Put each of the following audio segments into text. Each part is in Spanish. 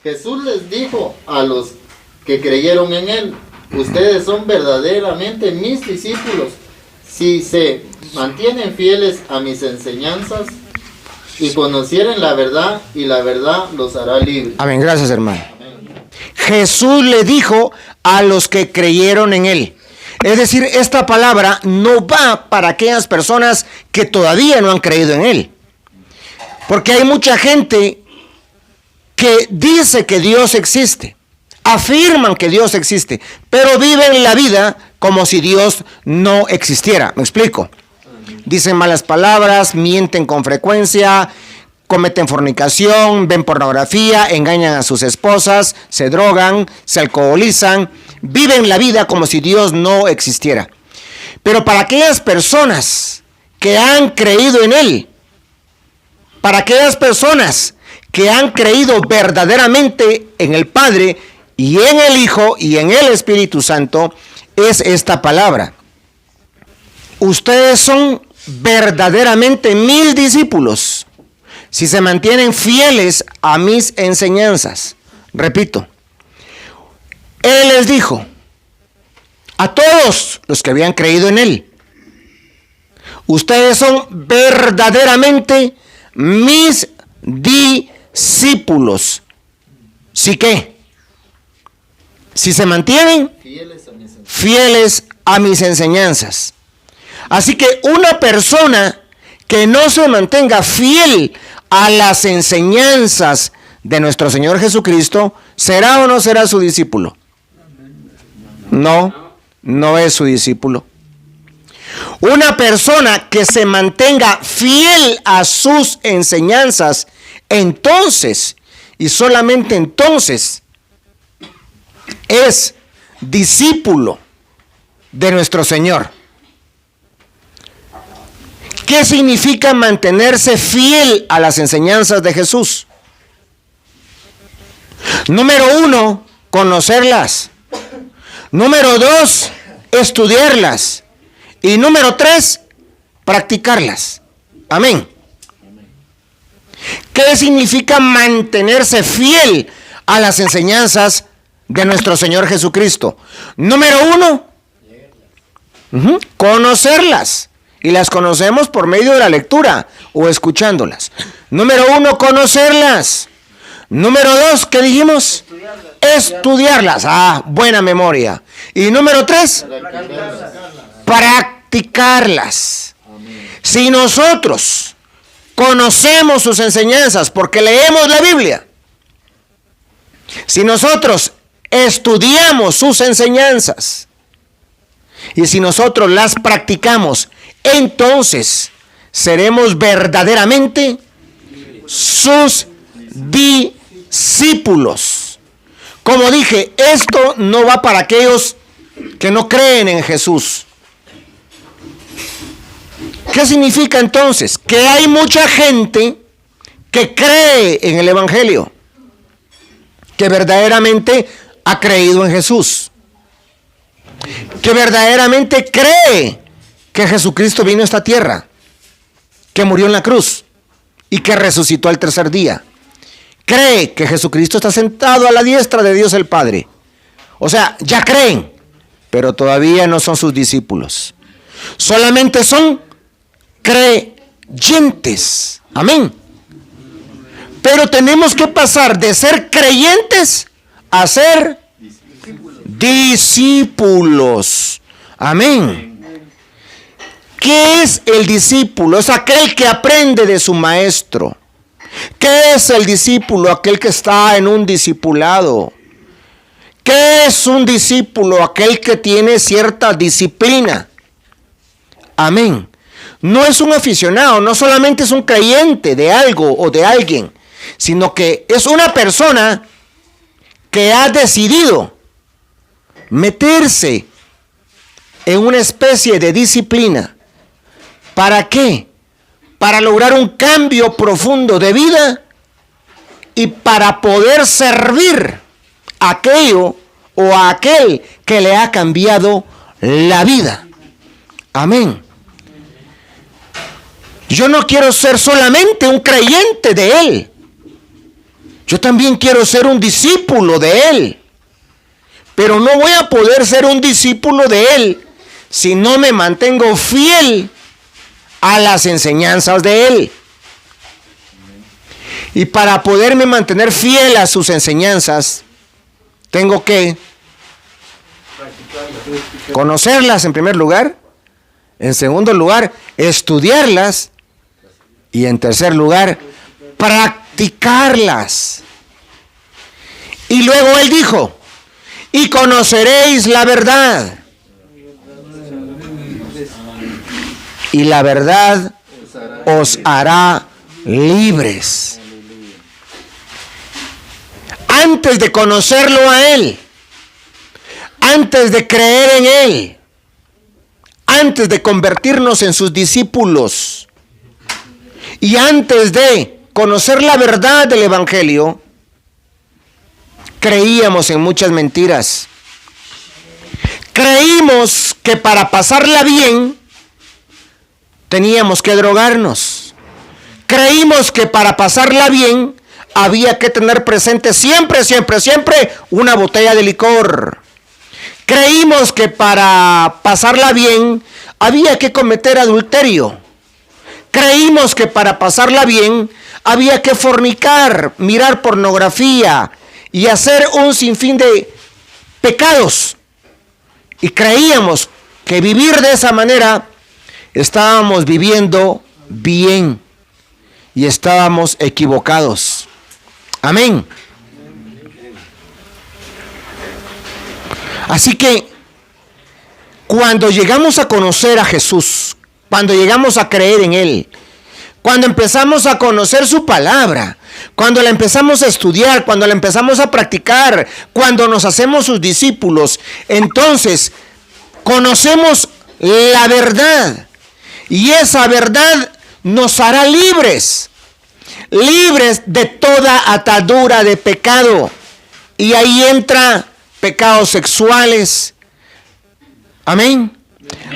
Jesús les dijo a los que creyeron en él: ustedes son verdaderamente mis discípulos si se mantienen fieles a mis enseñanzas y conocieren la verdad, y la verdad los hará libres. Amén, gracias, hermano. Amén. Jesús le dijo a los que creyeron en él. Es decir, esta palabra no va para aquellas personas que todavía no han creído en él. Porque hay mucha gente que dice que Dios existe, afirman que Dios existe, pero viven la vida como si Dios no existiera. ¿Me explico? Dicen malas palabras, mienten con frecuencia, cometen fornicación, ven pornografía, engañan a sus esposas, se drogan, se alcoholizan, viven la vida como si Dios no existiera. Pero para aquellas personas que han creído en él, para aquellas personas que han creído verdaderamente en el Padre y en el Hijo y en el Espíritu Santo, es esta palabra: ustedes son verdaderamente mis discípulos si se mantienen fieles a mis enseñanzas. Repito, él les dijo a todos los que habían creído en él: ustedes son verdaderamente mis discípulos. ¿Sí qué? Si se mantienen fieles a mis enseñanzas. Así que una persona que no se mantenga fiel a las enseñanzas de nuestro Señor Jesucristo, ¿será o no será su discípulo? No, no es su discípulo. Una persona que se mantenga fiel a sus enseñanzas, entonces, y solamente entonces, es discípulo de nuestro Señor. ¿Qué significa mantenerse fiel a las enseñanzas de Jesús? Número 1, conocerlas. Número 2, estudiarlas. Y número 3, practicarlas. Amén. ¿Qué significa mantenerse fiel a las enseñanzas de nuestro Señor Jesucristo? Número 1, conocerlas. Y las conocemos por medio de la lectura o escuchándolas. Número 1, conocerlas. Número 2, ¿qué dijimos? Estudiarlas. Ah, buena memoria. Y número 3, practicarlas. Si nosotros conocemos sus enseñanzas porque leemos la Biblia, si nosotros estudiamos sus enseñanzas y si nosotros las practicamos, entonces seremos verdaderamente sus discípulos. Como dije, esto no va para aquellos que no creen en Jesús. ¿Qué significa entonces? Que hay mucha gente que cree en el Evangelio, que verdaderamente ha creído en Jesús, que verdaderamente cree que Jesucristo vino a esta tierra, que murió en la cruz y que resucitó al tercer día. Cree que Jesucristo está sentado a la diestra de Dios el Padre. O sea, ya creen, pero todavía no son sus discípulos. Solamente son creyentes. Amén. Pero tenemos que pasar de ser creyentes a ser discípulos. Amén. ¿Qué es el discípulo? Es aquel que aprende de su maestro. ¿Qué es el discípulo? Aquel que está en un discipulado. ¿Qué es un discípulo? Aquel que tiene cierta disciplina. Amén. No es un aficionado, no solamente es un creyente de algo o de alguien, sino que es una persona que ha decidido meterse en una especie de disciplina. ¿Para qué? Para lograr un cambio profundo de vida y para poder servir a aquello o a aquel que le ha cambiado la vida. Amén. Yo no quiero ser solamente un creyente de Él. Yo también quiero ser un discípulo de Él. Pero no voy a poder ser un discípulo de Él si no me mantengo fiel a las enseñanzas de Él. Y para poderme mantener fiel a sus enseñanzas, tengo que conocerlas en primer lugar, en segundo lugar, estudiarlas y en tercer lugar, practicarlas. Y luego Él dijo, y conoceréis la verdad, y la verdad os hará libres. Antes de conocerlo a Él, antes de creer en Él, antes de convertirnos en sus discípulos y antes de conocer la verdad del Evangelio, creíamos en muchas mentiras. Creímos que para pasarla bien teníamos que drogarnos. Creímos que para pasarla bien había que tener presente siempre una botella de licor. Creímos que para pasarla bien había que cometer adulterio. Creímos que para pasarla bien había que fornicar, mirar pornografía y hacer un sinfín de pecados. Y creíamos que vivir de esa manera estábamos viviendo bien y estábamos equivocados. Amén. Así que cuando llegamos a conocer a Jesús, cuando llegamos a creer en Él, cuando empezamos a conocer su palabra, cuando la empezamos a estudiar, cuando la empezamos a practicar, cuando nos hacemos sus discípulos, entonces conocemos la verdad y esa verdad nos hará libres de toda atadura de pecado. Y ahí entra pecados sexuales. Amén.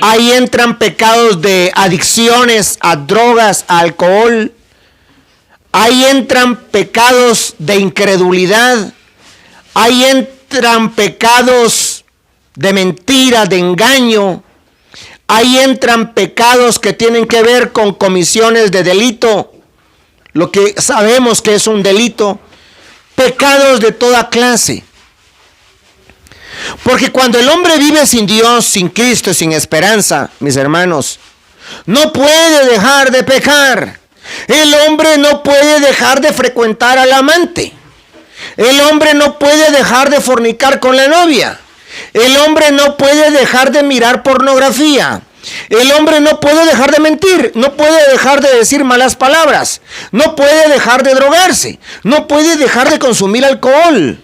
Ahí entran pecados de adicciones a drogas, a alcohol. Ahí entran pecados de incredulidad. Ahí entran pecados de mentira, de engaño. Ahí entran pecados que tienen que ver con comisiones de delito, lo que sabemos que es un delito. Pecados de toda clase. Porque cuando el hombre vive sin Dios, sin Cristo, sin esperanza, mis hermanos, no puede dejar de pecar. El hombre no puede dejar de frecuentar al amante. El hombre no puede dejar de fornicar con la novia. El hombre no puede dejar de mirar pornografía. El hombre no puede dejar de mentir, no puede dejar de decir malas palabras, no puede dejar de drogarse, no puede dejar de consumir alcohol,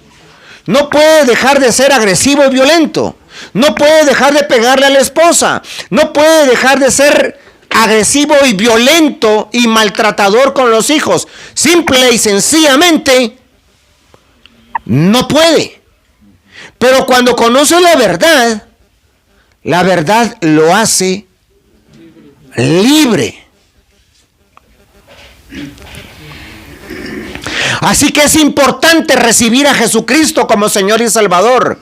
no puede dejar de ser agresivo y violento, no puede dejar de pegarle a la esposa, no puede dejar de ser agresivo y violento y maltratador con los hijos. Simple y sencillamente no puede. Pero cuando conoce la verdad lo hace libre. Así que es importante recibir a Jesucristo como Señor y Salvador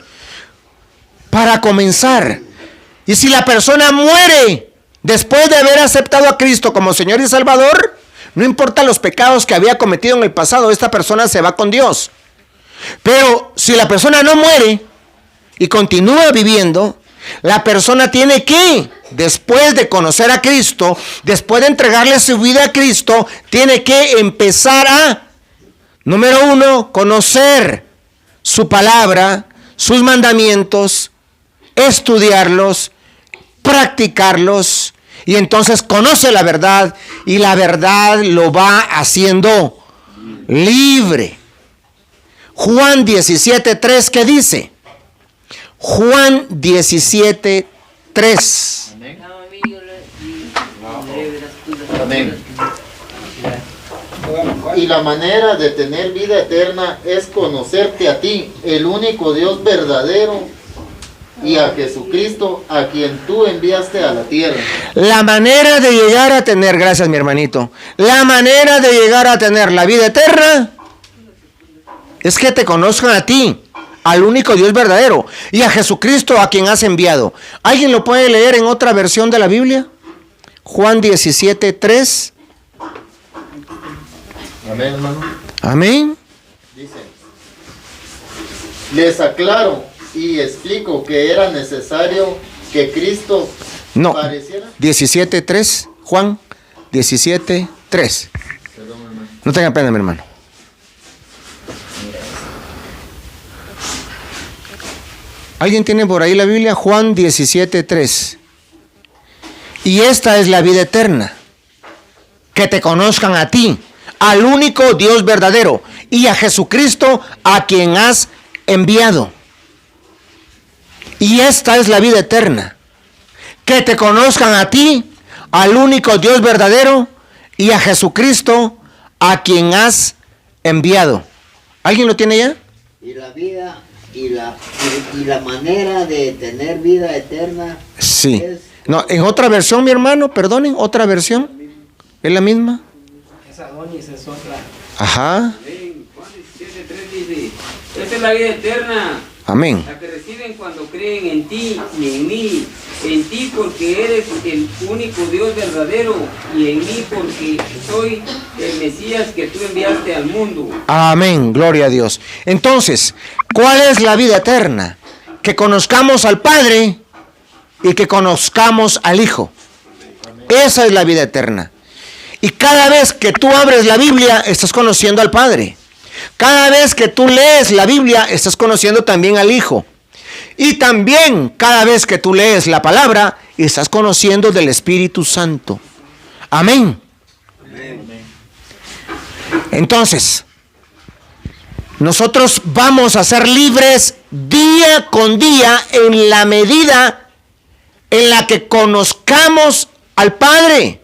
para comenzar. Y si la persona muere después de haber aceptado a Cristo como Señor y Salvador, no importa los pecados que había cometido en el pasado, esta persona se va con Dios. Pero si la persona no muere y continúa viviendo, la persona tiene que, después de conocer a Cristo, después de entregarle su vida a Cristo, tiene que empezar a, número uno, conocer su palabra, sus mandamientos, estudiarlos, practicarlos, y entonces conoce la verdad, y la verdad lo va haciendo libre. Juan 17:3, ¿qué dice? Juan 17:3. Amén. Y la manera de tener vida eterna es conocerte a ti, el único Dios verdadero, y a Jesucristo, a quien tú enviaste a la tierra. La manera de llegar a tener, gracias mi hermanito, la manera de llegar a tener la vida eterna es que te conozcan a ti, al único Dios verdadero, y a Jesucristo a quien has enviado. ¿Alguien lo puede leer en otra versión de la Biblia? Juan 17:3. Amén, hermano. Amén. Dice: les aclaro y explico que era necesario que Cristo No, pareciera. 17:3. Juan 17:3. Perdón, hermano. No tenga pena, mi hermano. ¿Alguien tiene por ahí la Biblia? Juan 17:3. Y esta es la vida eterna, que te conozcan a ti, al único Dios verdadero, y a Jesucristo a quien has enviado. Y esta es la vida eterna, que te conozcan a ti, al único Dios verdadero, y a Jesucristo a quien has enviado. ¿Alguien lo tiene ya? Y la vida y la manera de tener vida eterna. Sí. Es, No, en otra versión, mi hermano, perdonen, otra versión. ¿Es la misma? Esa Adonis es otra. Ajá. Amén. Juan 17:3 dice: esta es la vida eterna, Amén. la que reciben cuando creen en ti y en mí. En ti porque eres el único Dios verdadero, y en mí porque soy el Mesías que tú enviaste al mundo. Amén, gloria a Dios. Entonces, ¿cuál es la vida eterna? Que conozcamos al Padre y que conozcamos al Hijo. Esa es la vida eterna. Y cada vez que tú abres la Biblia, estás conociendo al Padre. Cada vez que tú lees la Biblia, estás conociendo también al Hijo. Y también cada vez que tú lees la palabra, estás conociendo del Espíritu Santo. Amén. Entonces, nosotros vamos a ser libres día con día en la medida en la que conozcamos al Padre,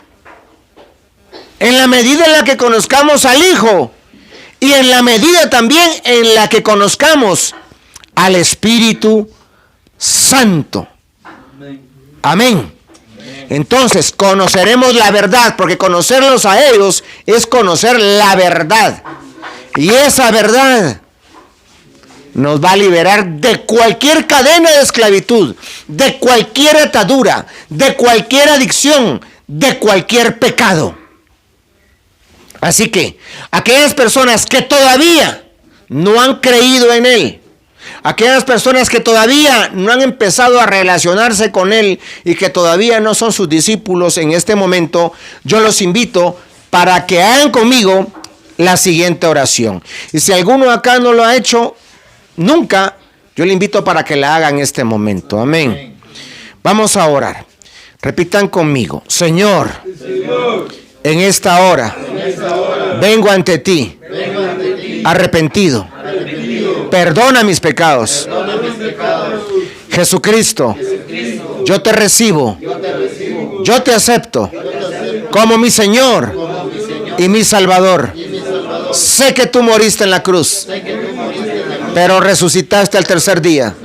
en la medida en la que conozcamos al Hijo, y en la medida también en la que conozcamos al Espíritu Santo. Amén. Entonces conoceremos la verdad, porque conocerlos a ellos es conocer la verdad. Y esa verdad nos va a liberar de cualquier cadena de esclavitud, de cualquier atadura, de cualquier adicción, de cualquier pecado. Así que aquellas personas que todavía no han creído en Él, aquellas personas que todavía no han empezado a relacionarse con Él y que todavía no son sus discípulos en este momento, yo los invito para que hagan conmigo la siguiente oración. Y si alguno acá no lo ha hecho nunca, yo le invito para que la haga en este momento. Amén. Vamos a orar. Repitan conmigo: Señor, en esta hora, vengo ante ti, arrepentido. Perdona mis pecados. Jesucristo, yo te recibo, yo te acepto como mi Señor y mi Salvador. Sé que tú moriste en la cruz, pero resucitaste al tercer día.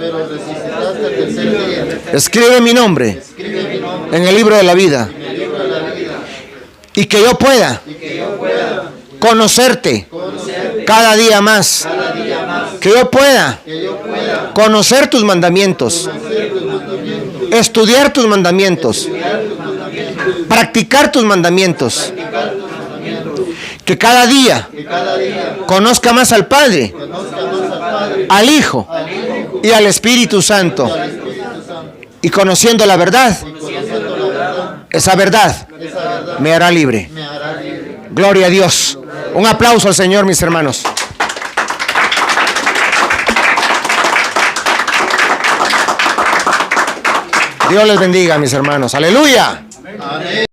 Escribe mi nombre en el libro de la vida, y que yo pueda conocerte cada día más, que yo pueda conocer tus mandamientos, estudiar tus mandamientos, practicar tus mandamientos, que cada día conozca más al Padre, al Hijo y al Espíritu Santo. Y conociendo la verdad, esa verdad me hará libre. Gloria a Dios. Un aplauso al Señor, mis hermanos. Dios les bendiga, mis hermanos. Aleluya. Amén.